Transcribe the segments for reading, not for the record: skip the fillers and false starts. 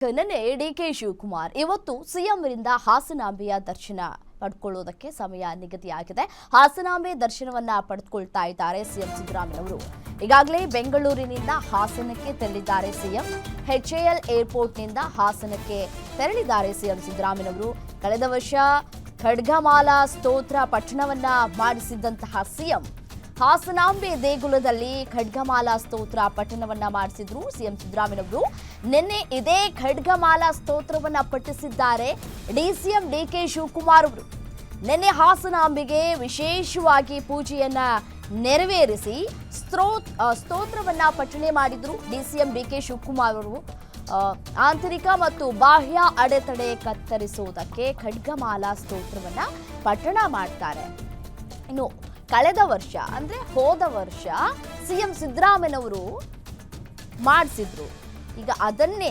ನಿನ್ನೆ ಡಿಕೆ ಶಿವಕುಮಾರ್ ಇವತ್ತು ಸಿಎಂರಿಂದ ಹಾಸನಾಂಬೆಯ ದರ್ಶನ ಪಡೆದುಕೊಳ್ಳುವುದಕ್ಕೆ ಸಮಯ ನಿಗದಿಯಾಗಿದೆ. ಹಾಸನಾಂಬೆ ದರ್ಶನವನ್ನ ಪಡೆದುಕೊಳ್ತಾ ಇದ್ದಾರೆ ಸಿಎಂ ಸಿದ್ದರಾಮಯ್ಯ ಅವರು. ಈಗಾಗಲೇ ಬೆಂಗಳೂರಿನಿಂದ ಹಾಸನಕ್ಕೆ ತೆರಳಿದ್ದಾರೆ ಸಿಎಂ. HAL ಏರ್ಪೋರ್ಟ್ನಿಂದ ಹಾಸನಕ್ಕೆ ತೆರಳಿದ್ದಾರೆ ಸಿಎಂ ಸಿದ್ದರಾಮಯ್ಯ ಅವರು. ಕಳೆದ ವರ್ಷ ಖಡ್ಗಮಾಲಾ ಸ್ತೋತ್ರ ಪಠಣವನ್ನ ಮಾಡಿಸಿದಂತಹ ಸಿಎಂ ಹಾಸನಾಂಬೆ ದೇಗುಲದಲ್ಲಿ ಖಡ್ಗಮಾಲಾ ಸ್ತೋತ್ರ ಪಠಣವನ್ನ ಮಾಡಿಸಿದ್ರು ಸಿಎಂ ಸಿದ್ದರಾಮಯ್ಯ ಅವರು. ನಿನ್ನೆ ಇದೇ ಖಡ್ಗಮಾಲಾ ಸ್ತೋತ್ರವನ್ನ ಪಠಿಸಿದ್ದಾರೆ ಡಿಸಿಎಂ ಡಿಕೆ ಶಿವಕುಮಾರ್ ಅವರು. ನಿನ್ನೆ ಹಾಸನಾಂಬೆಗೆ ವಿಶೇಷವಾಗಿ ಪೂಜೆಯನ್ನ ನೆರವೇರಿಸಿ ಸ್ತೋತ್ರವನ್ನ ಪಠಣೆ ಮಾಡಿದ್ರು ಡಿಸಿಎಂ ಡಿಕೆ ಶಿವಕುಮಾರ್ ಅವರು. ಆಂತರಿಕ ಮತ್ತು ಬಾಹ್ಯ ಅಡೆತಡೆ ಕತ್ತರಿಸುವುದಕ್ಕೆ ಖಡ್ಗಮಾಲಾ ಸ್ತೋತ್ರವನ್ನ ಪಠಣ ಮಾಡ್ತಾರೆ. ಇನ್ನು ಕಳೆದ ವರ್ಷ ಅಂದ್ರೆ ಹೋದ ವರ್ಷ ಸಿಎಂ ಸಿದ್ದರಾಮಯ್ಯನವರು ಮಾಡಿಸಿದ್ರು. ಈಗ ಅದನ್ನೇ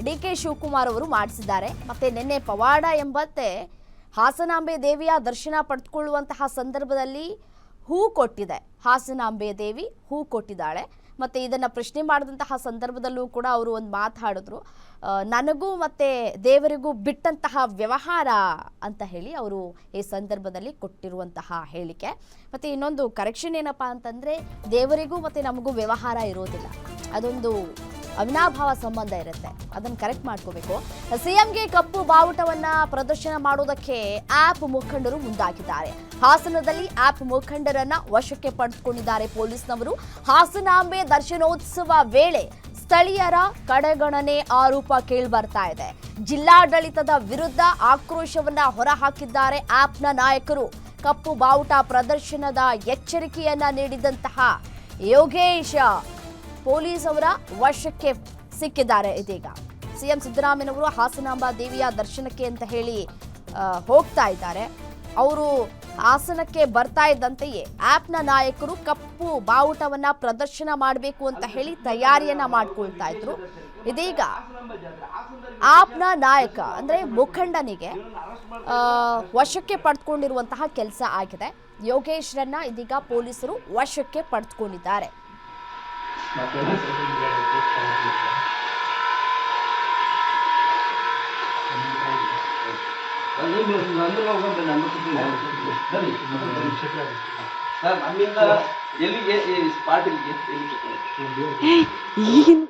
ಡಿಕೆ ಶಿವಕುಮಾರ್ ಅವರು ಮಾಡಿಸಿದ್ದಾರೆ. ಮತ್ತೆ ನಿನ್ನೆ ಪವಾಡ ಎಂಬಂತೆ ಹಾಸನಾಂಬೆ ದೇವಿಯ ದರ್ಶನ ಪಡೆದುಕೊಳ್ಳುವಂತಹ ಸಂದರ್ಭದಲ್ಲಿ ಹೂ ಕೊಟ್ಟಿದೆ. ಹಾಸನಾಂಬೆ ದೇವಿ ಹೂ ಕೊಟ್ಟಿದ್ದಾಳೆ. ಮತ್ತೆ ಇದನ್ನ ಪ್ರಶ್ನೆ ಮಾಡಿದಂತಹ ಸಂದರ್ಭದಲ್ಲೂ ಕೂಡ ಅವರು ಒಂದು ಮಾತಾಡಿದ್ರು, ನನಗೂ ಮತ್ತೆ ದೇವರಿಗೂ ಬಿಟ್ಟಂತಹ ವ್ಯವಹಾರ ಅಂತ ಹೇಳಿ ಅವರು ಈ ಸಂದರ್ಭದಲ್ಲಿ ಕೊಟ್ಟಿರುವಂತಹ ಹೇಳಿಕೆ. ಮತ್ತೆ ಇನ್ನೊಂದು ಕರೆಕ್ಷನ್ ಏನಪ್ಪಾ ಅಂತಂದ್ರೆ, ದೇವರಿಗೂ ಮತ್ತೆ ನಮಗೂ ವ್ಯವಹಾರ ಇರೋದಿಲ್ಲ, ಅದೊಂದು ಅವಿನಾಭಾವ ಸಂಬಂಧ ಇರುತ್ತೆ, ಅದನ್ನು ಕರೆಕ್ಟ್ ಮಾಡ್ಕೋಬೇಕು. ಸಿಎಂಗೆ ಕಪ್ಪು ಬಾವುಟವನ್ನ ಪ್ರದರ್ಶನ ಮಾಡೋದಕ್ಕೆ ಆಪ್ ಮುಖಂಡರು ಮುಂದಾಗಿದ್ದಾರೆ. ಹಾಸನದಲ್ಲಿ ಆಪ್ ಮುಖಂಡರನ್ನ ವಶಕ್ಕೆ ಪಡೆದುಕೊಂಡಿದ್ದಾರೆ ಪೊಲೀಸ್ನವರು. ಹಾಸನಾಂಬೆ ದರ್ಶನೋತ್ಸವ ವೇಳೆ ಸ್ಥಳೀಯರ ಕಡೆಗಣನೆ ಆರೋಪ ಕೇಳಿಬರ್ತಾ ಇದೆ. ಜಿಲ್ಲಾಡಳಿತದ ವಿರುದ್ಧ ಆಕ್ರೋಶವನ್ನ ಹೊರಹಾಕಿದ್ದಾರೆ ಆಪ್ನ ನಾಯಕರು. ಕಪ್ಪು ಬಾವುಟ ಪ್ರದರ್ಶನದ ಎಚ್ಚರಿಕೆಯನ್ನ ನೀಡಿದಂತಹ ಯೋಗೇಶ ಪೊಲೀಸ್ ಅವರ ವಶಕ್ಕೆ ಸಿಕ್ಕಿದ್ದಾರೆ. ಇದೀಗ ಸಿಎಂ ಸಿದ್ದರಾಮಯ್ಯನವರು ಹಾಸನಾಂಬಾ ದೇವಿಯ ದರ್ಶನಕ್ಕೆ ಅಂತ ಹೇಳಿ ಹೋಗ್ತಾ ಇದ್ದಾರೆ. ಅವರು ಹಾಸನಕ್ಕೆ ಬರ್ತಾ ಇದ್ದಂತೆಯೇ ಆಪ್ನ ನಾಯಕರು ಕಪ್ಪು ಬಾವುಟವನ್ನ ಪ್ರದರ್ಶನ ಮಾಡಬೇಕು ಅಂತ ಹೇಳಿ ತಯಾರಿಯನ್ನ ಮಾಡ್ಕೊಳ್ತಾ ಇದ್ರು. ಇದೀಗ ಆಪ್ನ ನಾಯಕ ಅಂದ್ರೆ ಮುಖಂಡನಿಗೆ ವಶಕ್ಕೆ ಪಡೆದುಕೊಂಡಿರುವಂತಹ ಕೆಲಸ ಆಗಿದೆ. ಯೋಗೇಶ್ರನ್ನ ಇದೀಗ ಪೊಲೀಸರು ವಶಕ್ಕೆ ಪಡೆದುಕೊಂಡಿದ್ದಾರೆ. ಈಗಿನ